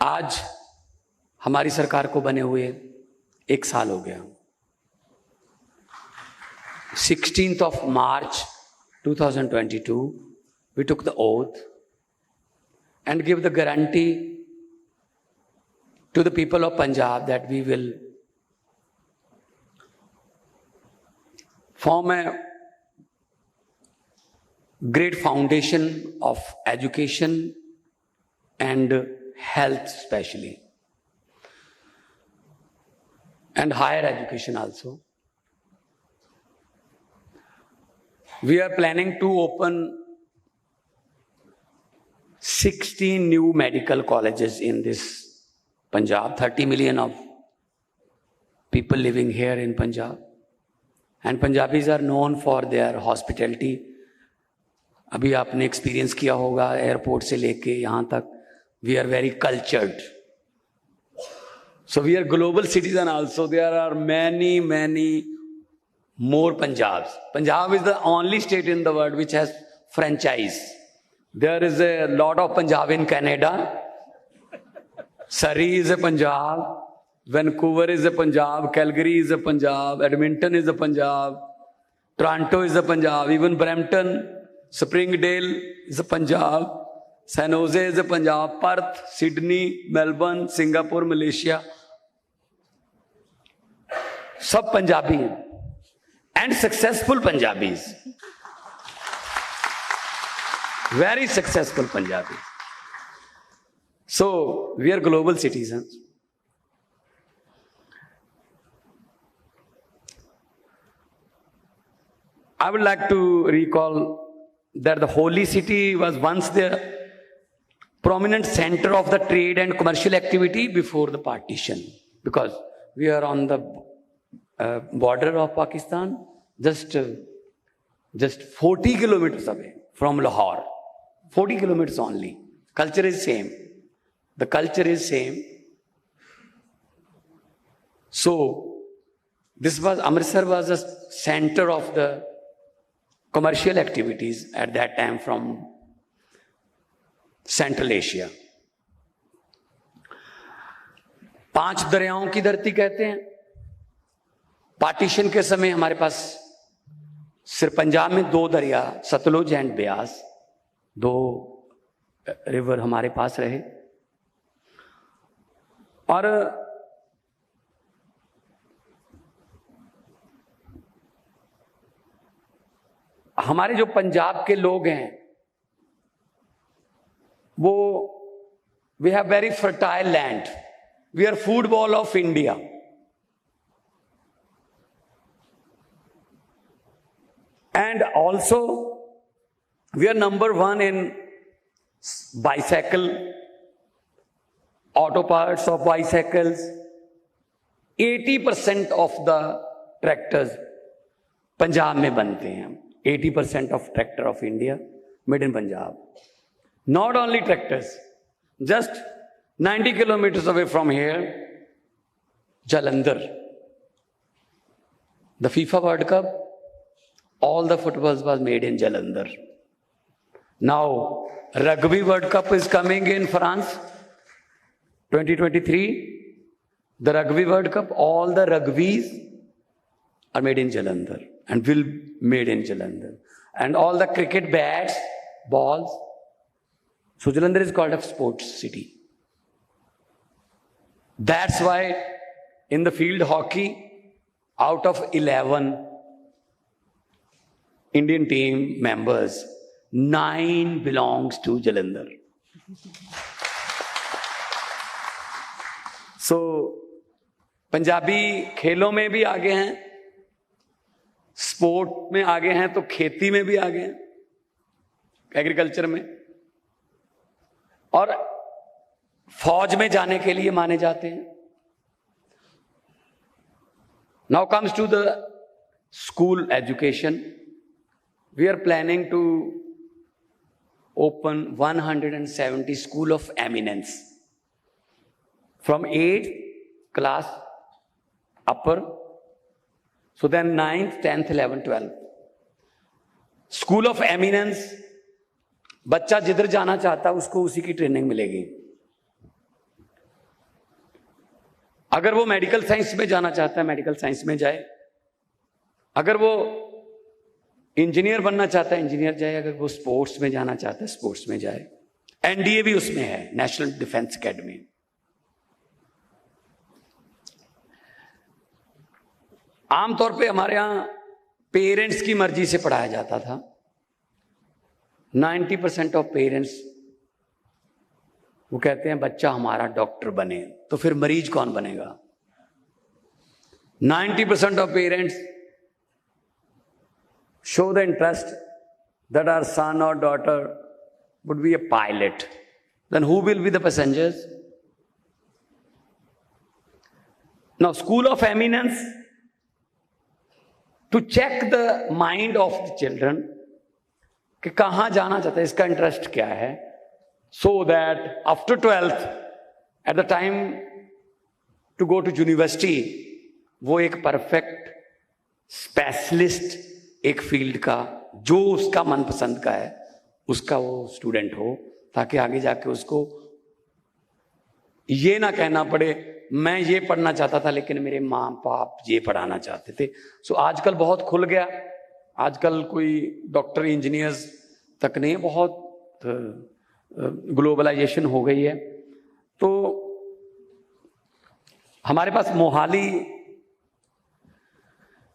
आज हमारी सरकार को बने हुए 1 साल हो गया। 16th of March 2022, we took the oath and give the guarantee to the people of Punjab that we will form a great foundation of education and health especially, and higher education also. We are planning to open 16 new medical colleges in this Punjab, 30 million of people living here in Punjab. And Punjabis are known for their hospitality. अभी आपने experience किया होगा airport से लेके यहाँ तक, we are very cultured. So we are global citizen also. There are many more Punjabs. Punjab is the only state in the world which has franchise. There is a lot of Punjab in Canada. Surrey is a Punjab. Vancouver is a Punjab. Calgary is a Punjab. Edmonton is a Punjab. Toronto is a Punjab. Even Brampton, Springdale is a Punjab. San Jose is a Punjab. Perth, Sydney, Melbourne, Singapore, Malaysia. सब पंजाबी हैं and successful Punjabis. Very successful Punjabis. So we are global citizens. I would like to recall that the holy city was once the prominent center of the trade and commercial activity before the partition, because we are on the border of Pakistan, just 40 kilometers away from Lahore. 40 kilometers only. Culture is same. The culture is same. So this was, Amritsar was a center of the commercial activities at that time from Central Asia. 5 दरियाओं की धरती कहते हैं। Partition के समय हमारे पास सिर्फ पंजाब में 2 दरिया, सतलुज एंड ब्यास, 2 रिवर हमारे पास रहे। और हमारे जो पंजाब के लोग हैं वो we have very fertile land, we are food bowl of India. And also, we are number 1 in bicycle, auto parts of bicycles. 80% of the tractors Punjab में बनते हैं। 80% of tractor of India made in Punjab. Not only tractors, just 90 kilometers away from here, Jalandhar. The FIFA World Cup, all the footballs was made in Jalandhar. Now, Rugby World Cup is coming in France, 2023. The Rugby World Cup, all the rugbies are made in Jalandhar and will be made in Jalandhar. And all the cricket bats, balls. So Jalandhar is called a sports city. That's why in the field hockey, out of 11 Indian team members, 9 belongs to Jalandhar. So, Punjabi खेलों में भी आगे हैं, sport में आगे हैं, तो खेती में भी आगे हैं, एग्रीकल्चर में, और फौज में जाने के लिए माने जाते हैं। Now comes to the school education. We are planning to open 170 school of eminence from 8th class upper, so then 9th, 10th, 11th, 12th. School of eminence, बच्चा जिधर जाना चाहता उसको उसी की ट्रेनिंग मिलेगी। अगर वो मेडिकल साइंस में जाना चाहता है मेडिकल साइंस में जाए, अगर वो इंजीनियर बनना चाहता है इंजीनियर जाए, अगर वो स्पोर्ट्स में जाना चाहता है स्पोर्ट्स में जाए। एनडीए भी उसमें है, नेशनल डिफेंस एकेडमी। आमतौर पे हमारे यहां पेरेंट्स की मर्जी से पढ़ाया जाता था। 90% ऑफ पेरेंट्स वो कहते हैं बच्चा हमारा डॉक्टर बने, तो फिर मरीज कौन बनेगा? 90% of parents show the interest that our son or daughter would be a pilot. Then who will be the passengers? Now, School of Eminence, to check the mind of the children, कि कहाँ जाना चाहता है, इसका interest क्या है, so that after 12th, at the time to go to university, वो एक परफेक्ट स्पेशलिस्ट एक फील्ड का जो उसका मनपसंद का है उसका वो स्टूडेंट हो, ताकि आगे जाके उसको ये ना कहना पड़े मैं ये पढ़ना चाहता था लेकिन मेरे माँ बाप ये पढ़ाना चाहते थे। सो आजकल बहुत खुल गया, आजकल कोई डॉक्टर इंजीनियर्स तक नहीं, बहुत ग्लोबलाइजेशन हो गई है। तो हमारे पास Mohali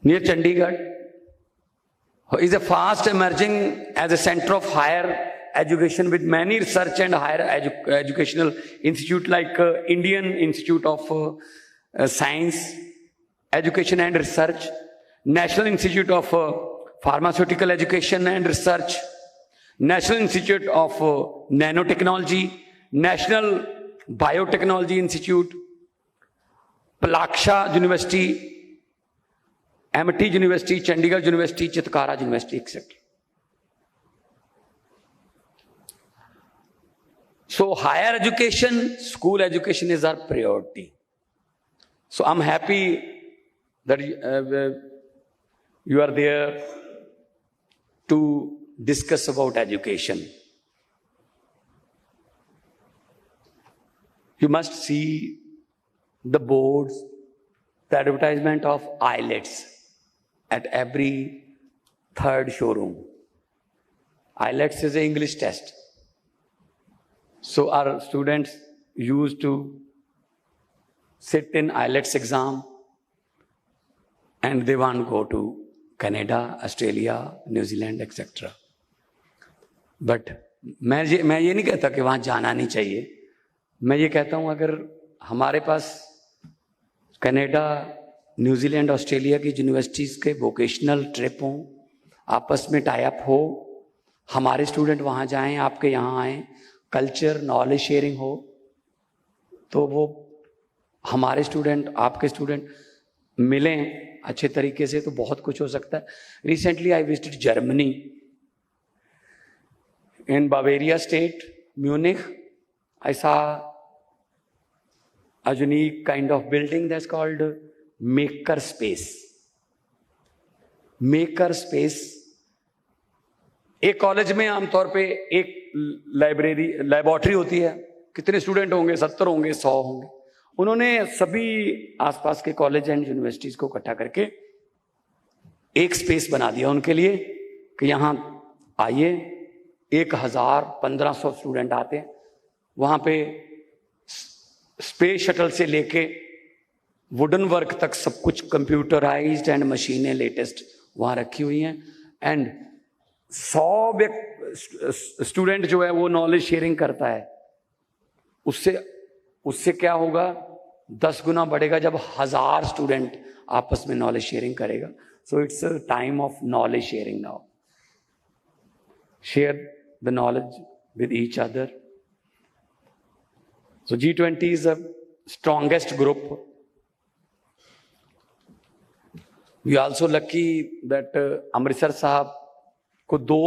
near Chandigarh is a fast emerging as a center of higher education with many research and higher educational institute like Indian Institute of Science, Education and Research, National Institute of Pharmaceutical Education and Research, National Institute of Nanotechnology, National Biotechnology Institute, Palaksha University, Amity university, Chandigarh university, Chitkara university et cetera. So higher education, school education is our priority. So I am happy that you are there to discuss about education. You must see the boards, the advertisement of IELTS at every third showroom. IELTS is an English test. So our students used to sit in IELTS exam and they want to go to Canada, Australia, New Zealand, etc. But मैं ये नहीं कहता कि वहाँ जाना नहीं चाहिए। मैं ये कहता हूँ अगर हमारे पास कनाडा, न्यूजीलैंड, ऑस्ट्रेलिया की यूनिवर्सिटीज़ के वोकेशनल ट्रिप हों, आपस में टाई अप हो, हमारे स्टूडेंट वहाँ जाएं, आपके यहाँ आएँ, कल्चर नॉलेज शेयरिंग हो, तो वो हमारे स्टूडेंट आपके स्टूडेंट मिलें अच्छे तरीके से, तो बहुत कुछ हो सकता है। Recently I visited Germany, in Bavaria state, Munich. I saw a unique kind of building that's called maker space. Maker space, एक कॉलेज में आमतौर पे एक लैबोरेटरी होती है, कितने स्टूडेंट होंगे, 70 होंगे, 100 होंगे। उन्होंने सभी आसपास के कॉलेज एंड यूनिवर्सिटीज को इकट्ठा करके एक स्पेस बना दिया उनके लिए कि यहाँ आइए। 1000-1500 स्टूडेंट आते हैं वहाँ पे। स्पेस शटल से लेके वुडन वर्क तक सब कुछ कंप्यूटराइज्ड एंड मशीनें लेटेस्ट वहाँ रखी हुई हैं। एंड 100 स्टूडेंट जो है वो नॉलेज शेयरिंग करता है। उससे क्या होगा, 10 गुना बढ़ेगा जब 1000 स्टूडेंट आपस में नॉलेज शेयरिंग करेगा। So it's a time of knowledge sharing now. Share the knowledge with each other. So G20 is the strongest group. We are also lucky that Amritsar साहब को 2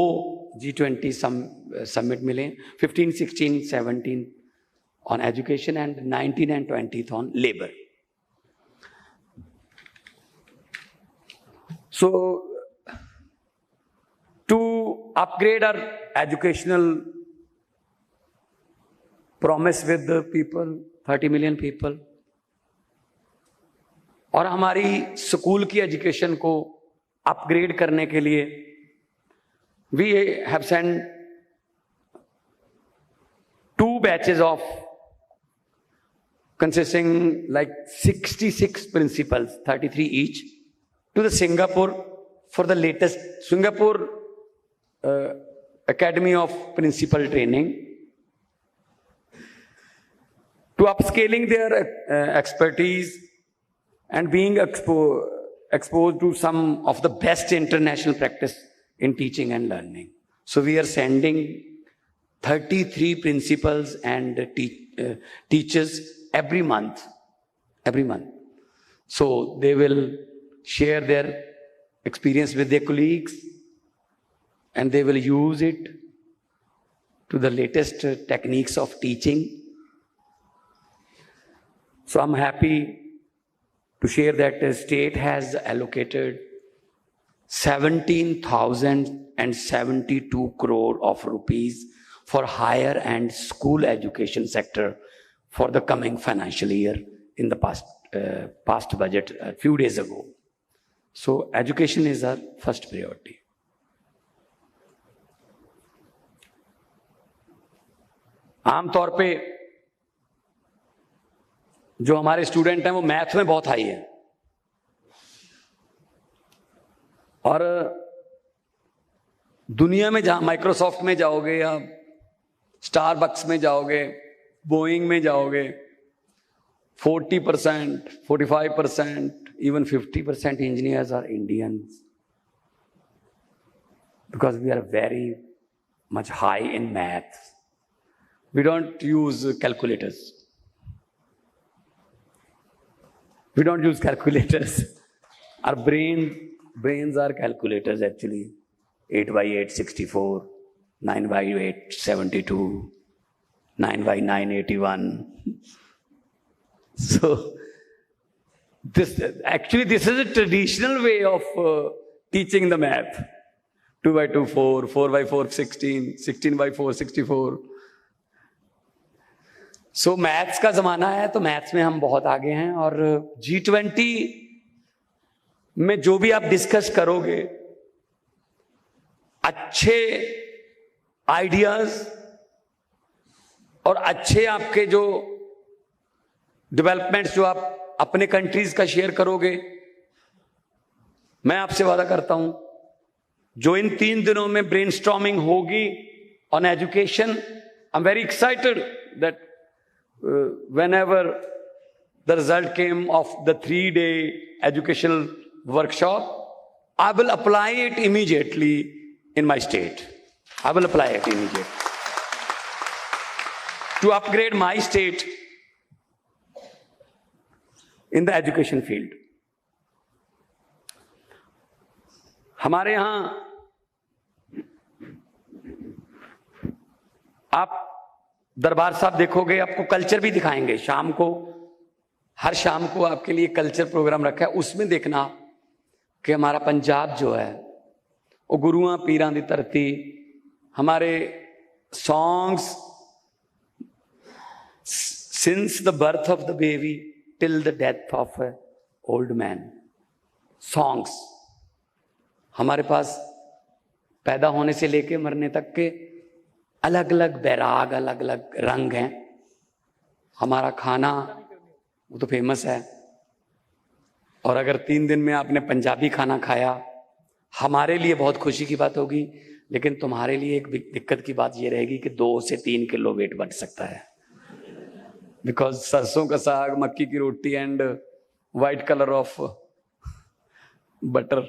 G20 summit मिले, 15, 16, 17 on education and 19 and 20th on labor. So to upgrade our educational promise with the people, 30 million people, और हमारी school की education को upgrade करने के लिए we have send 2 batches of consisting like 66 principals, 33 each, to the Singapore for the latest Singapore Academy of Principal Training, to upscaling their expertise and being exposed to some of the best international practice in teaching and learning. So we are sending 33 principals and teachers every month. So they will share their experience with their colleagues and they will use it to the latest techniques of teaching. So I'm happy to share that the state has allocated 17,072 crore of rupees for higher and school education sector for the coming financial year in the past budget a few days ago. So education is our first priority. आमतौर पे जो हमारे student हैं वो math में बहुत high है और दुनिया में जहां माइक्रोसॉफ्ट में जाओगे या स्टारबक्स में जाओगे, बोइंग में जाओगे, 40%, 45%, even 50% engineers are Indians because we are very much high in math. We don't use calculators. We don't use calculators. Our brains are calculators actually. 8 by 8, 64. 9 by 8, 72. 9 by 9, 81. So, this is a traditional way of teaching the math. 2 by 2, 4. 4 by 4, 16. 16 by 4, 64. So, maths का जमाना है तो maths में हम बहुत आगे हैं और G20 में जो भी आप डिस्कस करोगे, अच्छे आइडियाज और अच्छे आपके जो डेवलपमेंट्स जो आप अपने कंट्रीज का शेयर करोगे, मैं आपसे वादा करता हूं जो इन 3 दिनों में ब्रेनस्टॉर्मिंग होगी on education, I am very excited that whenever the result came of the 3-day educational workshop, I will apply it immediately in my state. I will apply it immediately to upgrade my state in the education field. हमारे यहां आप दरबार साहब देखोगे, आपको culture भी दिखाएंगे शाम को, हर शाम को आपके लिए कल्चर प्रोग्राम रखा है। उसमें देखना कि हमारा पंजाब जो है वो गुरुआं पीरां दी धरती, हमारे songs since the birth of the baby till the death of A old man, songs हमारे पास पैदा होने से लेके मरने तक के अलग अलग बैराग, अलग अलग रंग हैं। हमारा खाना वो तो फेमस है और अगर 3 दिन में आपने पंजाबी खाना खाया, हमारे लिए बहुत खुशी की बात होगी, लेकिन तुम्हारे लिए एक दिक्कत की बात ये रहेगी कि 2 से 3 किलो वेट बढ़ सकता है, बिकॉज सरसों का साग, मक्की की रोटी and white colour of butter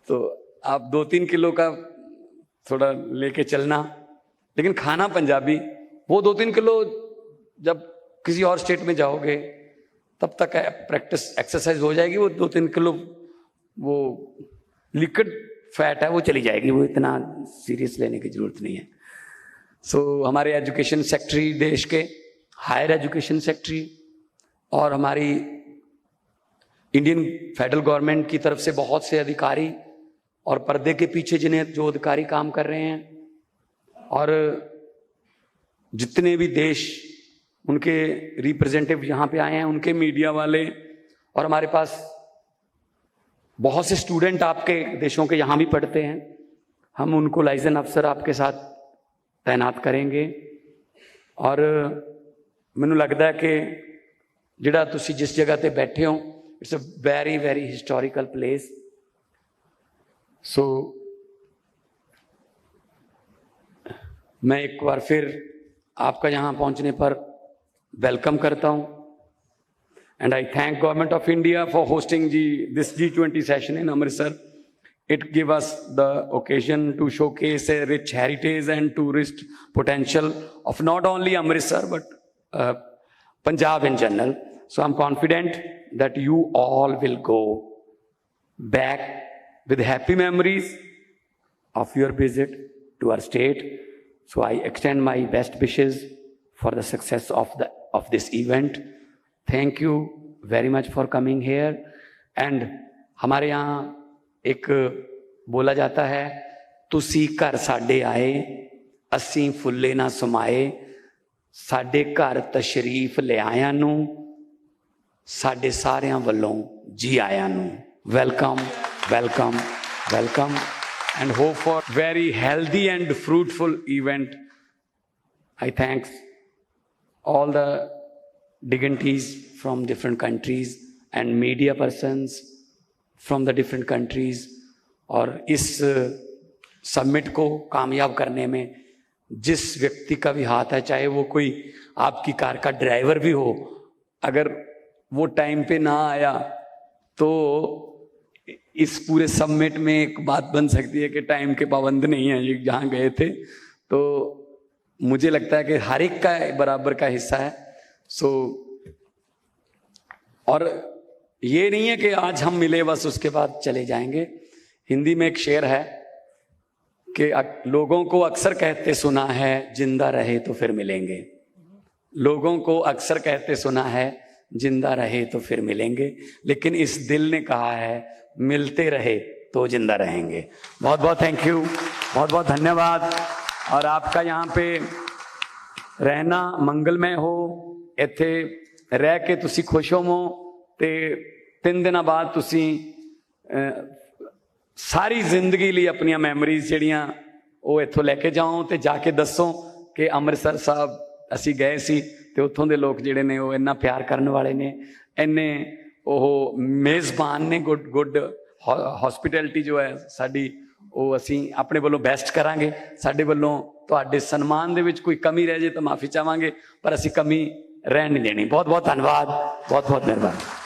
तो आप 2-3 किलो का थोड़ा लेके चलना, लेकिन खाना पंजाबी। वो 2-3 किलो जब किसी और स्टेट में जाओगे तब तक प्रैक्टिस एक्सरसाइज हो जाएगी, वो 2-3 किलो वो लिक्विड फैट है वो चली जाएगी, वो इतना सीरियस लेने की जरूरत नहीं है। सो हमारे एजुकेशन सेक्रेटरी, देश के हायर एजुकेशन सेक्रेटरी और हमारी इंडियन फेडरल गवर्नमेंट की तरफ से बहुत से अधिकारी और पर्दे के पीछे जिन्हें जो अधिकारी काम कर रहे हैं और जितने भी देश उनके रिप्रेजेंटेटिव यहाँ पे आए हैं, उनके मीडिया वाले, और हमारे पास बहुत से स्टूडेंट आपके देशों के यहाँ भी पढ़ते हैं। हम उनको लाइजन अफसर आपके साथ तैनात करेंगे। और मैनू लगता है कि जिहड़ा तुसी जिस जगह ते बैठे हो, it's a very very historical place. So मैं एक बार फिर आपका यहाँ पहुँचने पर वेलकम करता हूँ। And I thank Government of India for hosting this G20 session in Amritsar. It gives us the occasion to showcase a rich heritage and tourist potential of not only Amritsar but Punjab in general. So I'm confident that you all will go back with happy memories of your visit to our state. So I extend my best wishes for the success of this event. Thank you very much for coming here. And हमारे यहाँ एक बोला जाता है, तुसी घर साडे आए असीं फुल्ले ना समाए, साडे घर तशरीफ ले आया नू साडे सारियां वल्लों जी आया नू। Welcome, welcome, welcome, and hope for very healthy and fruitful event. I thank all the dignitaries from different countries and media persons from the different countries. और इस समिट को कामयाब करने में जिस व्यक्ति का भी हाथ है, चाहे वो कोई आपकी कार का ड्राइवर भी हो, अगर वो टाइम पे ना आया तो इस पूरे समिट में एक बात बन सकती है कि टाइम के पाबंद नहीं है ये जहाँ गए थे। तो मुझे लगता है कि हर एक का बराबर का हिस्सा है। सो और ये नहीं है कि आज हम मिले बस उसके बाद चले जाएंगे। हिंदी में एक शेर है कि लोगों को अक्सर कहते सुना है जिंदा रहे तो फिर मिलेंगे। लोगों को अक्सर कहते सुना है जिंदा रहे तो फिर मिलेंगे, लेकिन इस दिल ने कहा है मिलते रहे तो जिंदा रहेंगे। बहुत बहुत थैंक यू, बहुत बहुत धन्यवाद। और आपका यहाँ पे रहना मंगलमय हो, इत्थे रह के तुसी खुश होवो ते 3 दिनों बाद तुसी सारी जिंदगी लिए अपनी मैमोरीज जिहड़ियां वो इत्थों लैके जाओ ते जाके दसो कि अमृतसर साहब असी गए सी ते उत्थों दे लोग जिहड़े ने वो इन्ना प्यार करने वाले ने, इन्ने ਉਹ मेज़बान ने, गुड हॉस्पिटैलिटी जो है साडी ਉਹ ਅਸੀਂ ਆਪਣੇ ਵੱਲੋਂ ਬੈਸਟ ਕਰਾਂਗੇ। ਸਾਡੇ ਵੱਲੋਂ ਤੁਹਾਡੇ ਸਨਮਾਨ ਦੇ ਵਿੱਚ ਕੋਈ ਕਮੀ ਰਹਿ ਜੇ ਤਾਂ ਮਾਫੀ ਚਾਹਾਂਗੇ, ਪਰ ਅਸੀਂ ਕਮੀ ਰਹਿਣ ਨਹੀਂ ਦੇਣੀ। ਬਹੁਤ ਬਹੁਤ ਧੰਨਵਾਦ, ਬਹੁਤ ਬਹੁਤ ਮਿਹਰਬਾਨੀ।